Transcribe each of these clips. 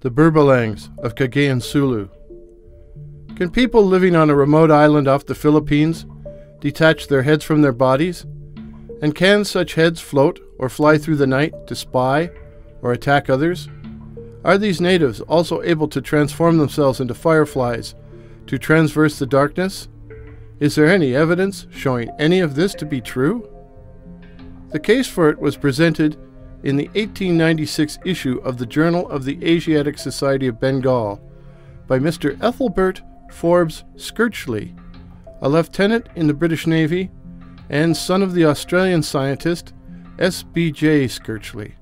the Berbalangs of Cagayan Sulu. Can people living on a remote island off the Philippines detach their heads from their bodies? And can such heads float or fly through the night to spy or attack others? Are these natives also able to transform themselves into fireflies to transverse the darkness? Is there any evidence showing any of this to be true? The case for it was presented in the 1896 issue of the Journal of the Asiatic Society of Bengal by Mr. Ethelbert Forbes Skirchley, a lieutenant in the British Navy and son of the Australian scientist S.B.J. Skirchley.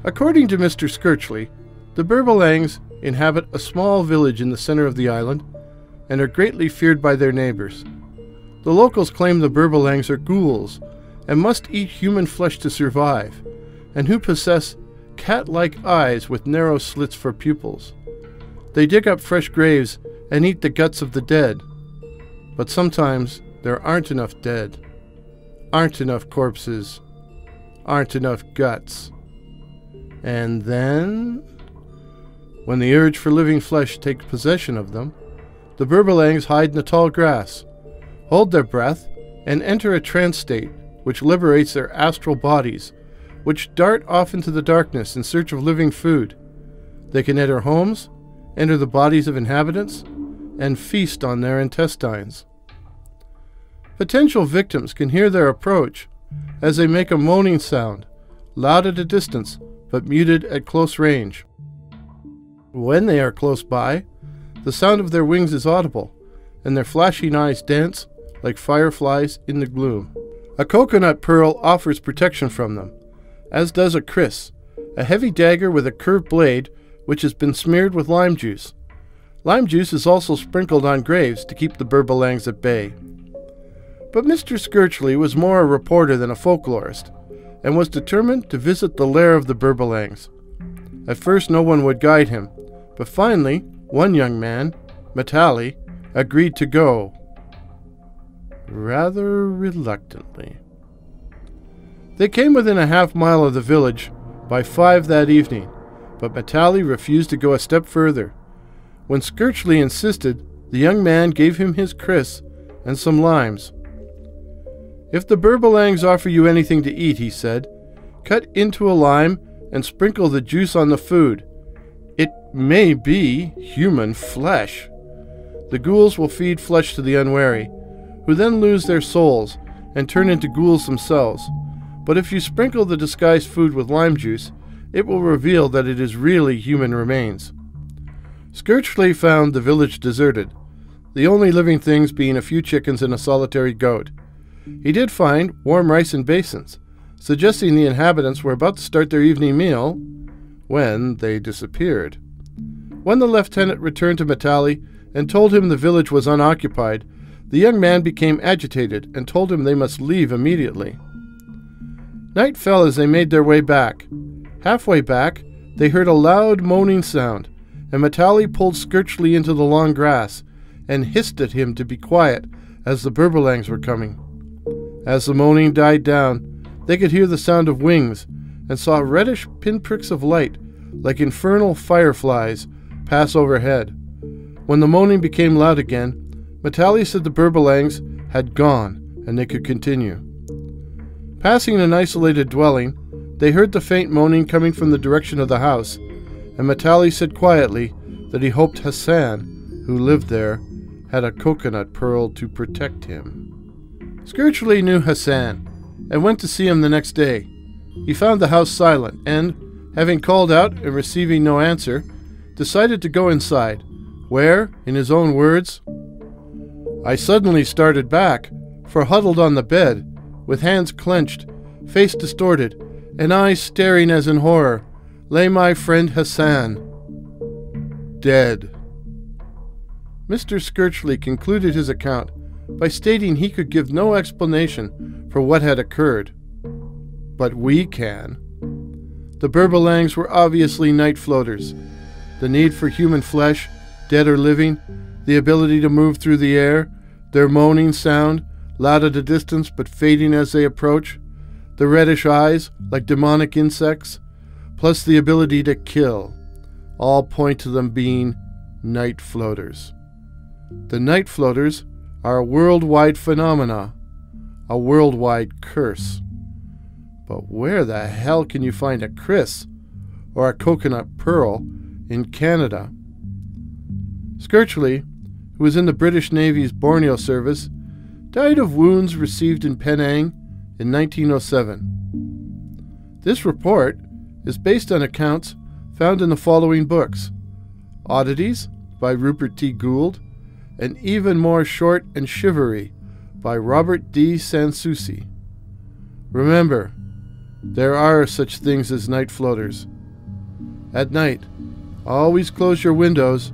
According to Mr. Skirchley, the Berbalangs inhabit a small village in the center of the island and are greatly feared by their neighbors. The locals claim the Berbalangs are ghouls and must eat human flesh to survive, and who possess cat-like eyes with narrow slits for pupils. They dig up fresh graves and eat the guts of the dead. But sometimes there aren't enough dead, aren't enough corpses, aren't enough guts. And then, when the urge for living flesh takes possession of them, the Berbalangs hide in the tall grass, hold their breath, and enter a trance state which liberates their astral bodies, which dart off into the darkness in search of living food. They can enter homes, enter the bodies of inhabitants, and feast on their intestines. Potential victims can hear their approach as they make a moaning sound, loud at a distance, but muted at close range. When they are close by, the sound of their wings is audible, and their flashing eyes dance like fireflies in the gloom. A coconut pearl offers protection from them, as does a kris, a heavy dagger with a curved blade which has been smeared with lime juice. Lime juice is also sprinkled on graves to keep the Berbalangs at bay. But Mr. Skirchley was more a reporter than a folklorist, and was determined to visit the lair of the Berbalangs. At first no one would guide him, but finally one young man, Matali, agreed to go, rather reluctantly. They came within a half-mile of the village by 5 that evening, but Matali refused to go a step further. When Skirchley insisted, the young man gave him his kris and some limes. "If the Berbalangs offer you anything to eat," he said, "cut into a lime and sprinkle the juice on the food. It may be human flesh. The ghouls will feed flesh to the unwary, who then lose their souls and turn into ghouls themselves. But if you sprinkle the disguised food with lime juice, it will reveal that it is really human remains." Skirchley found the village deserted, the only living things being a few chickens and a solitary goat. He did find warm rice in basins, suggesting the inhabitants were about to start their evening meal when they disappeared. When the lieutenant returned to Matali and told him the village was unoccupied, the young man became agitated and told him they must leave immediately. Night fell as they made their way back. Halfway back, they heard a loud moaning sound, and Matali pulled Skirchley into the long grass and hissed at him to be quiet as the Berbalangs were coming. As the moaning died down, they could hear the sound of wings and saw reddish pinpricks of light like infernal fireflies pass overhead. When the moaning became loud again, Matali said the Berbalangs had gone and they could continue. Passing an isolated dwelling, they heard the faint moaning coming from the direction of the house, and Matali said quietly that he hoped Hassan, who lived there, had a coconut pearl to protect him. Skirchley knew Hassan, and went to see him the next day. He found the house silent, and, having called out and receiving no answer, decided to go inside, where, in his own words, "I suddenly started back, for huddled on the bed, with hands clenched, face distorted, and eyes staring as in horror, lay my friend Hassan, dead." Mr. Skirchley concluded his account by stating he could give no explanation for what had occurred. But we can. The Berbalangs were obviously night floaters. The need for human flesh, dead or living, the ability to move through the air, their moaning sound, loud at a distance but fading as they approach, the reddish eyes like demonic insects, plus the ability to kill. all point to them being night floaters. The night floaters are a worldwide phenomena, a worldwide curse. But where the hell can you find a Chris or a coconut pearl in Canada? Skirchley, who was in the British Navy's Borneo service, died of wounds received in Penang in 1907. This report is based on accounts found in the following books: Oddities by Rubert T. Gould, and Even More Short and Shivery by Robert D. Souci. Remember, there are such things as night floaters. At night, always close your windows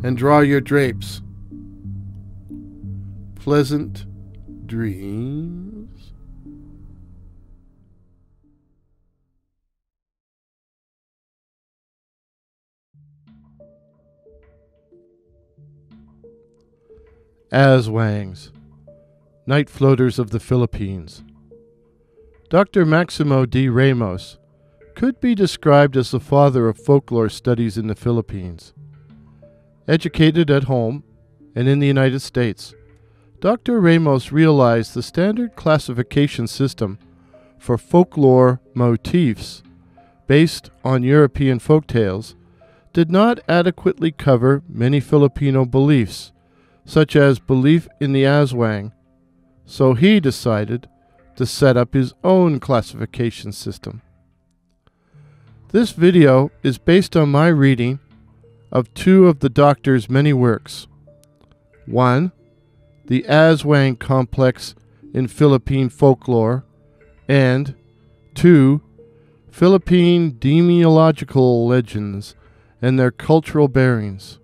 and draw your drapes. Pleasant dreams. Aswangs, night floaters of the Philippines. Dr. Maximo D. Ramos could be described as the father of folklore studies in the Philippines. Educated at home and in the United States, Dr. Ramos realized the standard classification system for folklore motifs based on European folktales did not adequately cover many Filipino beliefs, such as belief in the Aswang, so he decided to set up his own classification system. This video is based on my reading of two of the doctor's many works. 1. The Aswang Complex in Philippine Folklore, and 2. Philippine Demonological Legends and Their Cultural Bearings.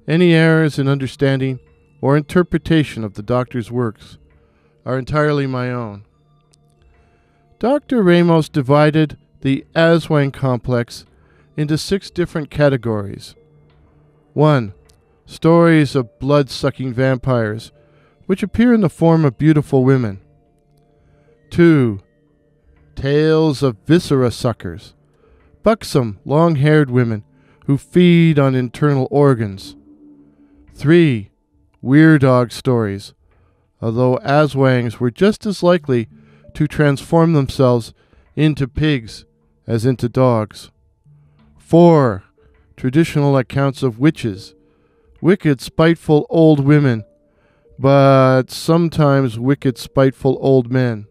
Any errors in understanding or interpretation of the doctor's works are entirely my own. Dr. Ramos divided the Aswang complex into 6 different categories. 1. Stories of blood-sucking vampires, which appear in the form of beautiful women. 2. Tales of viscera suckers, buxom, long-haired women who feed on internal organs. 3. Weird dog stories, although Aswangs were just as likely to transform themselves into pigs as into dogs. 4. Traditional accounts of witches, wicked, spiteful old women, but sometimes wicked, spiteful old men.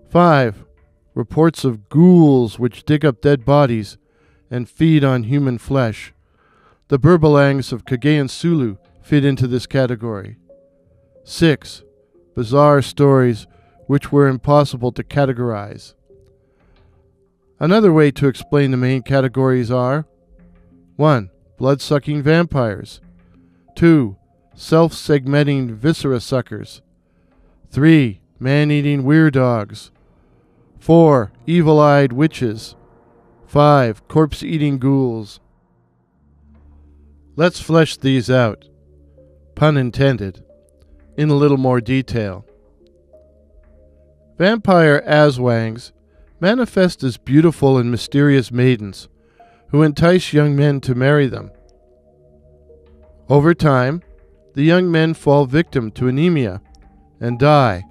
5. Reports of ghouls which dig up dead bodies and feed on human flesh. The Berbalangs of Cagayan Sulu fit into this category. 6. Bizarre stories which were impossible to categorize. Another way to explain the main categories are: 1. Blood-sucking vampires. 2. Self-segmenting viscera suckers. 3. Man-eating weird dogs. 4. Evil-eyed witches. 5. Corpse-eating ghouls. Let's flesh these out, pun intended, in a little more detail. Vampire Aswangs manifest as beautiful and mysterious maidens who entice young men to marry them. Over time, the young men fall victim to anemia and die,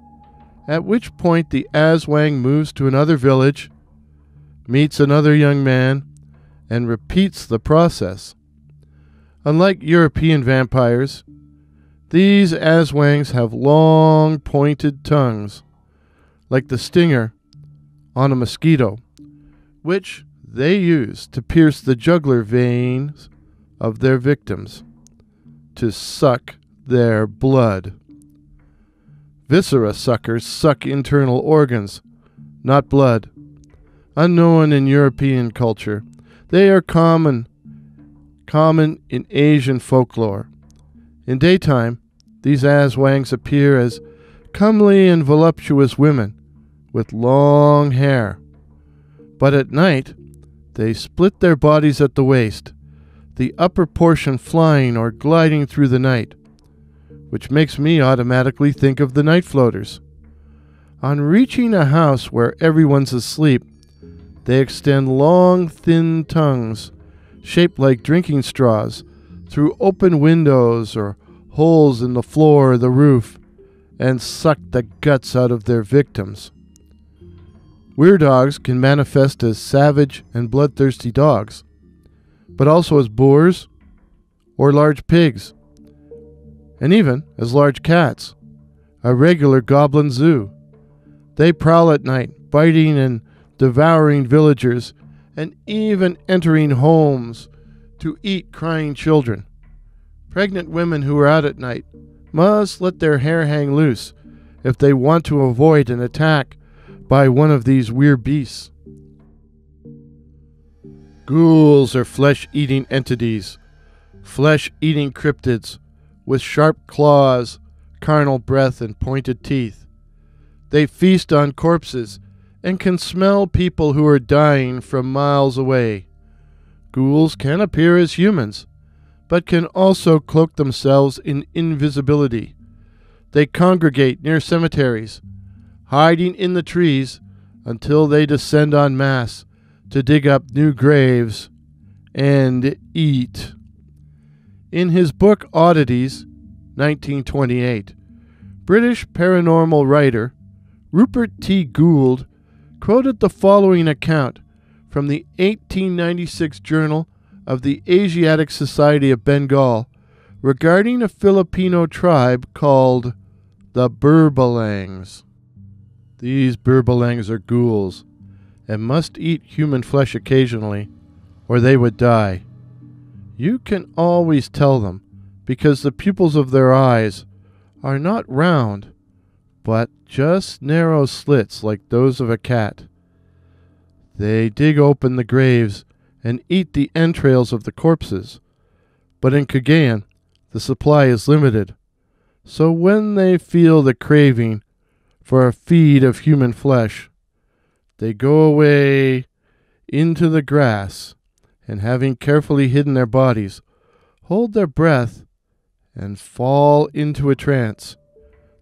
at which point the Aswang moves to another village, meets another young man, and repeats the process. Unlike European vampires, these Aswangs have long, pointed tongues, like the stinger on a mosquito, which they use to pierce the jugular veins of their victims, to suck their blood. Viscera suckers suck internal organs, not blood. Unknown in European culture, they are common in Asian folklore. In daytime, these Aswangs appear as comely and voluptuous women with long hair. But at night, they split their bodies at the waist, the upper portion flying or gliding through the night, which makes me automatically think of the night floaters. On reaching a house where everyone's asleep, They extend long, thin tongues, shaped like drinking straws, through open windows or holes in the floor or the roof, and suck the guts out of their victims. Weirdogs can manifest as savage and bloodthirsty dogs, but also as boars or large pigs, and even as large cats, a regular goblin zoo. They prowl at night, biting and devouring villagers, and even entering homes to eat crying children. Pregnant women who are out at night must let their hair hang loose if they want to avoid an attack by one of these weird beasts. Ghouls are flesh-eating entities, flesh-eating cryptids with sharp claws, carnal breath, and pointed teeth. They feast on corpses and can smell people who are dying from miles away. Ghouls can appear as humans, but can also cloak themselves in invisibility. They congregate near cemeteries, hiding in the trees until they descend en masse to dig up new graves and eat. In his book Oddities, 1928, British paranormal writer Rubert T. Gould quoted the following account from the 1896 Journal of the Asiatic Society of Bengal regarding a Filipino tribe called the Berbalangs. These Berbalangs are ghouls and must eat human flesh occasionally, or they would die. You can always tell them because the pupils of their eyes are not round, but just narrow slits like those of a cat. They dig open the graves and eat the entrails of the corpses, but in Cagayan the supply is limited, so when they feel the craving for a feed of human flesh, they go away into the grass, and having carefully hidden their bodies, hold their breath and fall into a trance.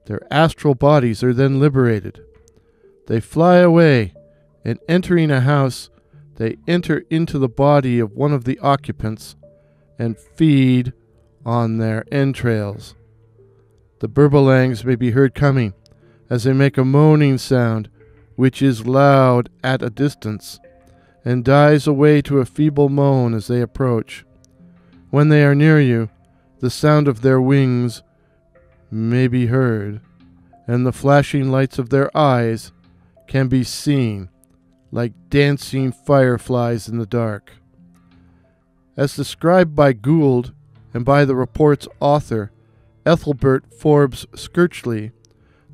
Their astral bodies are then liberated. They fly away, and entering a house, they enter into the body of one of the occupants and feed on their entrails. The Berbalangs may be heard coming as they make a moaning sound, which is loud at a distance, and dies away to a feeble moan as they approach. When they are near you, the sound of their wings may be heard, and the flashing lights of their eyes can be seen like dancing fireflies in the dark. As described by Gould and by the report's author, Ethelbert Forbes Skirchley,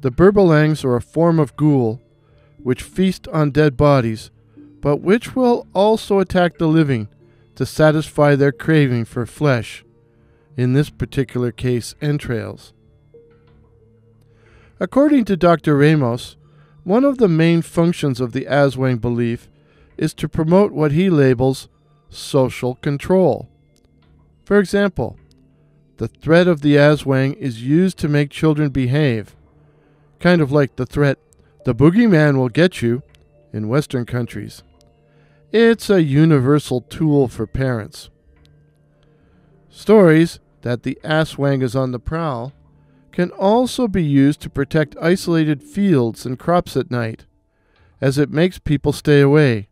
the Berbalangs are a form of ghoul which feast on dead bodies, but which will also attack the living to satisfy their craving for flesh, in this particular case entrails. According to Dr. Ramos, one of the main functions of the Aswang belief is to promote what he labels social control. For example, the threat of the Aswang is used to make children behave, kind of like the threat, "The boogeyman will get you," in Western countries. It's a universal tool for parents. Stories that the Aswang is on the prowl can also be used to protect isolated fields and crops at night, as it makes people stay away,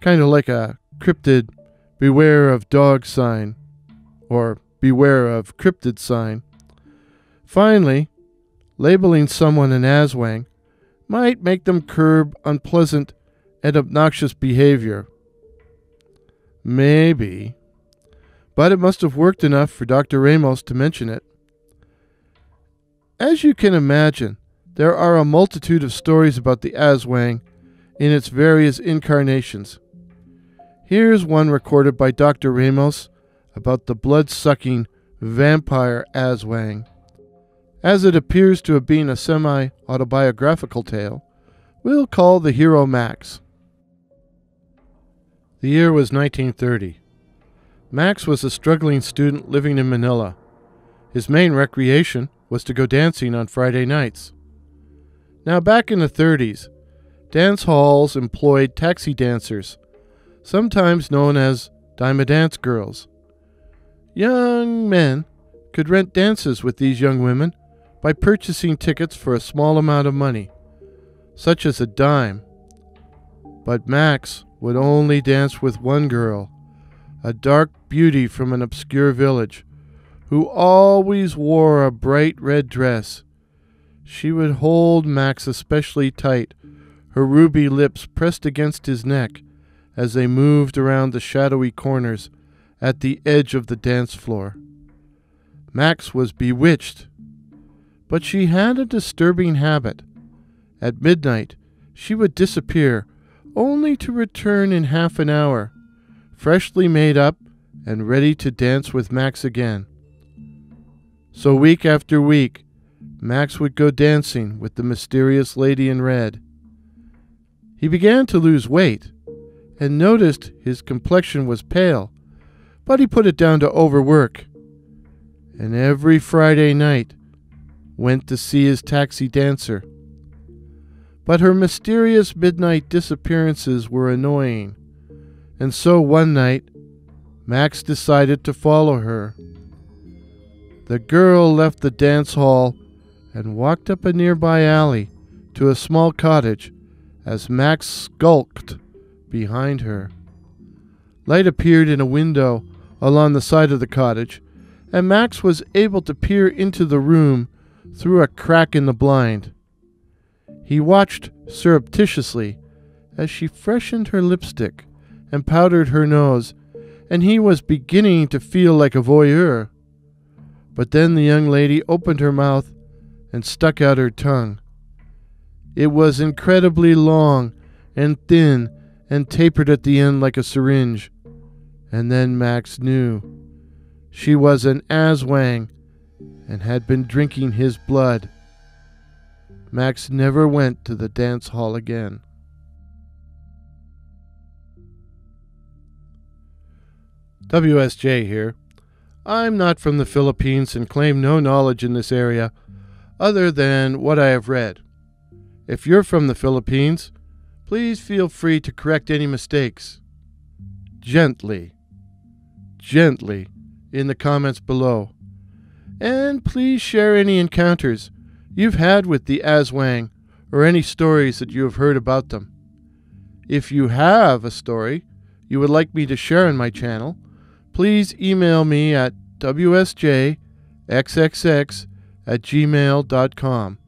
kind of like a cryptid "beware of dog" sign, or "beware of cryptid" sign. Finally, labeling someone an Aswang might make them curb unpleasant and obnoxious behavior. Maybe. But it must have worked enough for Dr. Ramos to mention it. As you can imagine, there are a multitude of stories about the Aswang in its various incarnations. Here's one recorded by Dr. Ramos about the blood-sucking vampire Aswang. As it appears to have been a semi-autobiographical tale, we'll call the hero Max. The year was 1930. Max was a struggling student living in Manila. His main recreation was to go dancing on Friday nights. Now, back in the 30s, Dance halls employed taxi dancers, sometimes known as dime a dance girls. Young men could rent dances with these young women by purchasing tickets for a small amount of money, such as a dime. But Max would only dance with one girl, a dark beauty from an obscure village, who always wore a bright red dress. She would hold Max especially tight, her ruby lips pressed against his neck as they moved around the shadowy corners at the edge of the dance floor. Max was bewitched, but she had a disturbing habit. At midnight, she would disappear, only to return in half an hour, freshly made up and ready to dance with Max again. So week after week, Max would go dancing with the mysterious lady in red. He began to lose weight and noticed his complexion was pale, but he put it down to overwork, and every Friday night went to see his taxi dancer. But her mysterious midnight disappearances were annoying, and so one night Max decided to follow her. The girl left the dance hall and walked up a nearby alley to a small cottage as Max skulked behind her. Light appeared in a window along the side of the cottage, and Max was able to peer into the room through a crack in the blind. He watched surreptitiously as she freshened her lipstick and powdered her nose, and he was beginning to feel like a voyeur. But then the young lady opened her mouth and stuck out her tongue. It was incredibly long and thin and tapered at the end like a syringe. And then Max knew. She was an Aswang and had been drinking his blood. Max never went to the dance hall again. WSJ here. I'm not from the Philippines and claim no knowledge in this area other than what I have read. If you're from the Philippines, please feel free to correct any mistakes. Gently in the comments below. And please share any encounters you've had with the Aswang or any stories that you have heard about them. If you have a story you would like me to share on my channel, please email me at wsjxxx@gmail.com.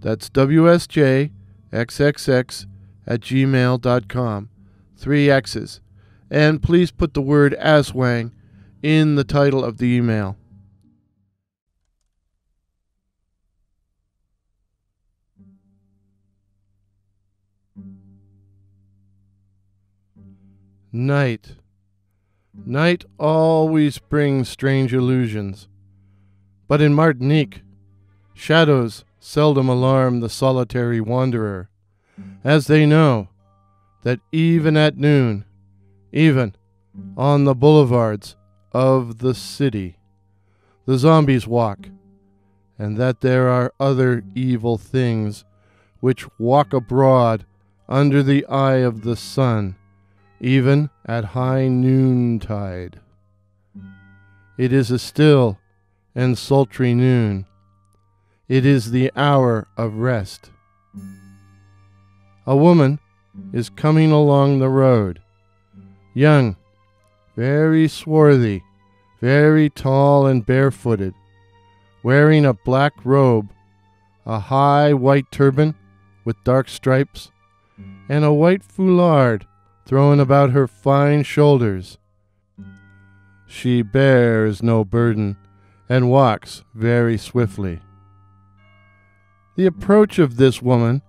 That's wsjxxx@gmail.com. 3 X's. And please put the word Aswang in the title of the email. Night. Night always brings strange illusions. But in Martinique, shadows seldom alarm the solitary wanderer, as they know that even at noon, even on the boulevards of the city, the zombies walk, and that there are other evil things which walk abroad under the eye of the sun, even at high noontide. It is a still and sultry noon. It is the hour of rest. A woman is coming along the road, young, very swarthy, very tall and barefooted, wearing a black robe, a high white turban with dark stripes, and a white foulard thrown about her fine shoulders. She bears no burden and walks very swiftly. The approach of this woman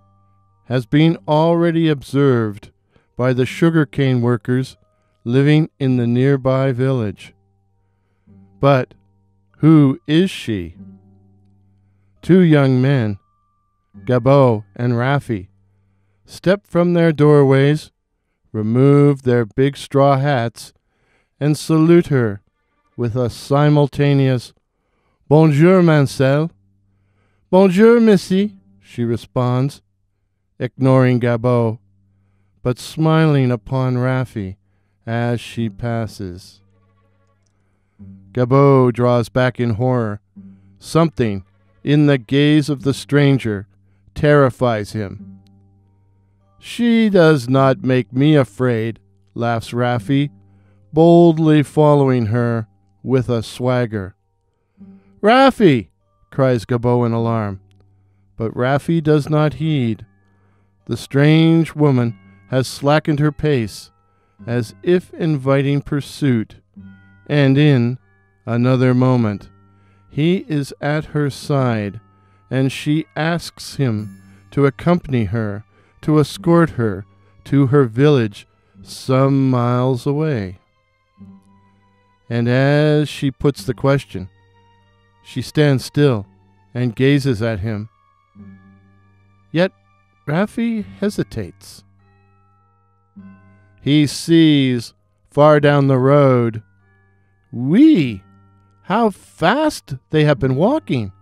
has been already observed by the sugarcane workers living in the nearby village. But who is she? 2 young men, Gabot and Rafi, step from their doorways, remove their big straw hats, and salute her with a simultaneous "Bonjour, Mansell." "Bonjour, Missy," she responds, ignoring Gabbo, but smiling upon Raffi as she passes. Gabbo draws back in horror. Something in the gaze of the stranger terrifies him. "She does not make me afraid," laughs Raffi, boldly following her with a swagger. "Raffi!" cries Gabbo in alarm, but Raffi does not heed. The strange woman has slackened her pace, as if inviting pursuit, and in another moment he is at her side, and she asks him to accompany her, to escort her to her village some miles away. And as she puts the question, she stands still and gazes at him. Yet Raffi hesitates. He sees far down the road. Whee! How fast they have been walking!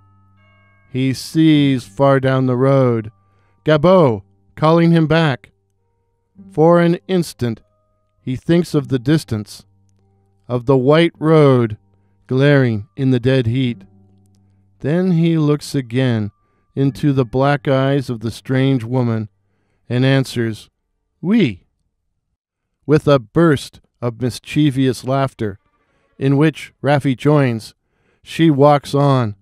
He sees far down the road Gabbo calling him back. For an instant he thinks of the distance, of the white road glaring in the dead heat. Then he looks again into the black eyes of the strange woman and answers, "Oui," with a burst of mischievous laughter, in which Raffi joins. She walks on,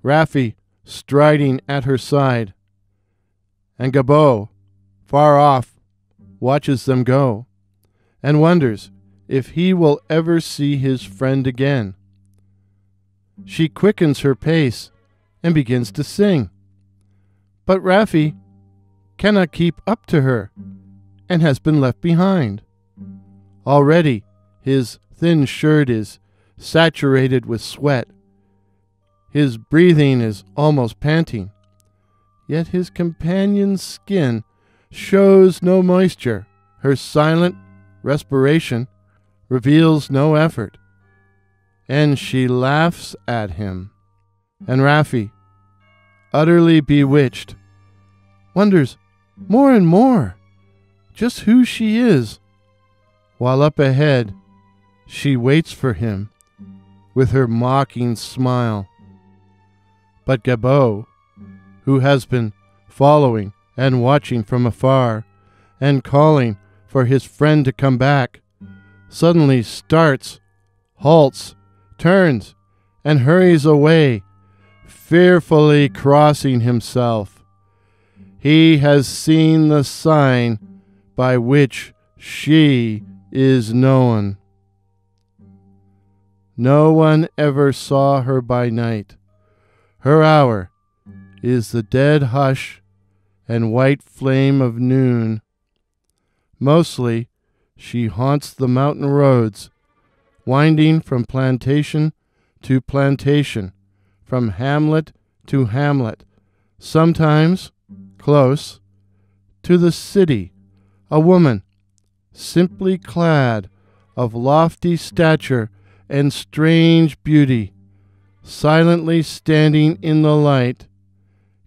Raffi striding at her side, and Gabbo, far off, watches them go, and wonders if he will ever see his friend again. She quickens her pace and begins to sing, but Raffi cannot keep up to her and has been left behind. Already his thin shirt is saturated with sweat. His breathing is almost panting. Yet his companion's skin shows no moisture. Her silent respiration reveals no effort. And she laughs at him. And Raffi, utterly bewitched, wonders more and more just who she is, while up ahead she waits for him with her mocking smile. But Gabbo, who has been following and watching from afar and calling for his friend to come back, suddenly starts, halts, turns, and hurries away, fearfully crossing himself. He has seen the sign by which she is known. No one ever saw her by night. Her hour is the dead hush and white flame of noon. Mostly she haunts the mountain roads, winding from plantation to plantation, from hamlet to hamlet, sometimes close to the city, a woman simply clad, of lofty stature and strange beauty, silently standing in the light,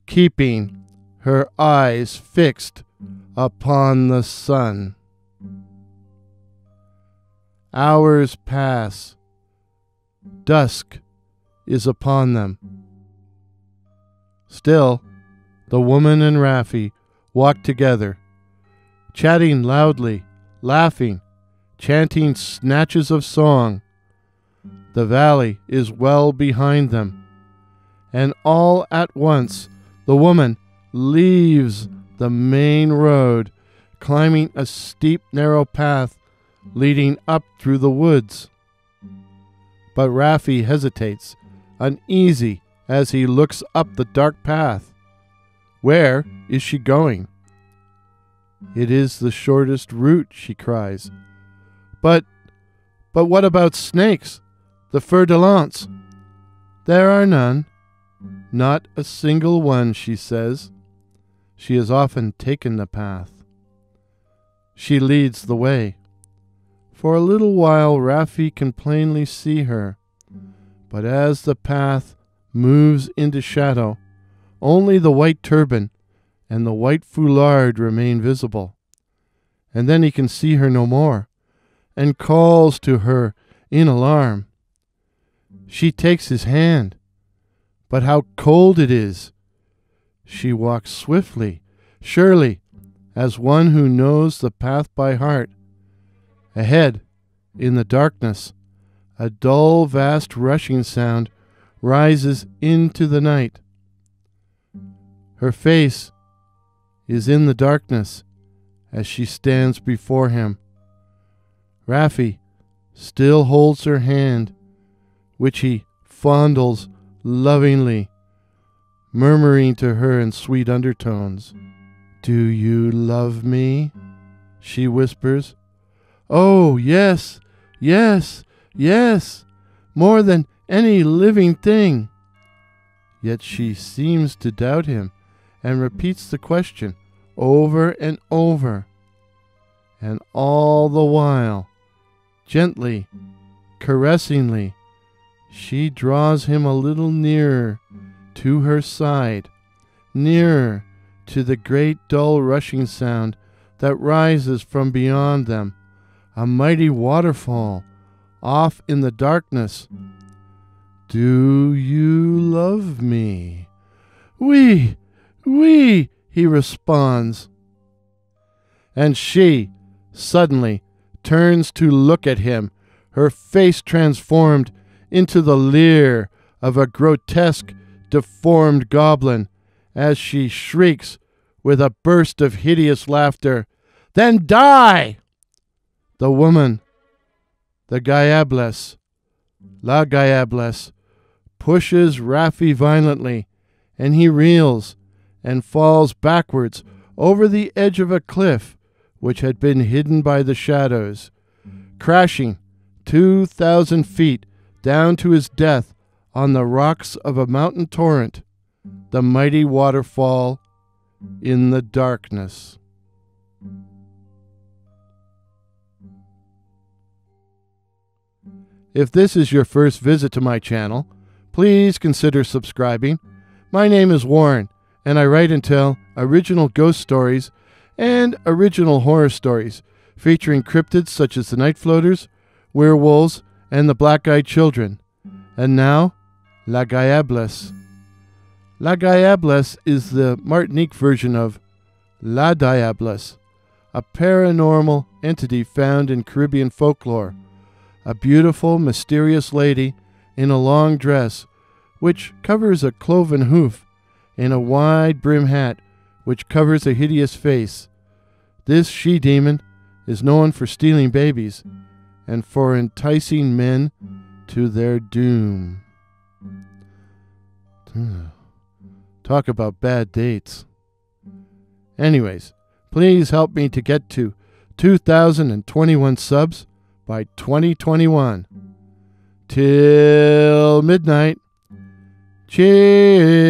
keeping her eyes fixed upon the sun. Hours pass. Dusk is upon them. Still, the woman and Raffi walk together, chatting loudly, laughing, chanting snatches of song. The valley is well behind them, and all at once the woman leaves the main road, climbing a steep, narrow path leading up through the woods. But Raffi hesitates, uneasy, as he looks up the dark path. Where is she going? "It is the shortest route," she cries. But what about snakes? The fer-de-lance?" "There are none. Not a single one," she says. She has often taken the path. She leads the way. For a little while Raffi can plainly see her, but as the path moves into shadow, only the white turban and the white foulard remain visible. And then he can see her no more, and calls to her in alarm. She takes his hand, but how cold it is! She walks swiftly, surely, as one who knows the path by heart. Ahead, in the darkness, a dull, vast rushing sound rises into the night. Her face is in the darkness as she stands before him. Raffi still holds her hand, which he fondles lovingly, murmuring to her in sweet undertones. "Do you love me?" she whispers. "Oh, yes, yes, yes, more than any living thing." Yet she seems to doubt him and repeats the question over and over. And all the while, gently, caressingly, she draws him a little nearer to her side, nearer to the great dull rushing sound that rises from beyond them, a mighty waterfall off in the darkness. "Do you love me?" "Oui, oui," he responds. And she suddenly turns to look at him, her face transformed into the leer of a grotesque, deformed goblin, as she shrieks with a burst of hideous laughter, "Then die!" The woman, the Guiablesse, La Guiablesse, pushes Raffi violently, and he reels and falls backwards over the edge of a cliff which had been hidden by the shadows, crashing 2,000 feet down to his death on the rocks of a mountain torrent, the mighty waterfall in the darkness. If this is your first visit to my channel, please consider subscribing. My name is Warren, and I write and tell original ghost stories and original horror stories featuring cryptids such as the Night Floaters, werewolves, and the Black-Eyed Children. And now, La Guiablesse. La Guiablesse is the Martinique version of La Diablesse, a paranormal entity found in Caribbean folklore. A beautiful, mysterious lady in a long dress, which covers a cloven hoof, and a wide brim hat, which covers a hideous face. This she-demon is known for stealing babies, and for enticing men to their doom. Talk about bad dates. Anyways, please help me to get to 2,021 subs by 2021. Till midnight. Cheers.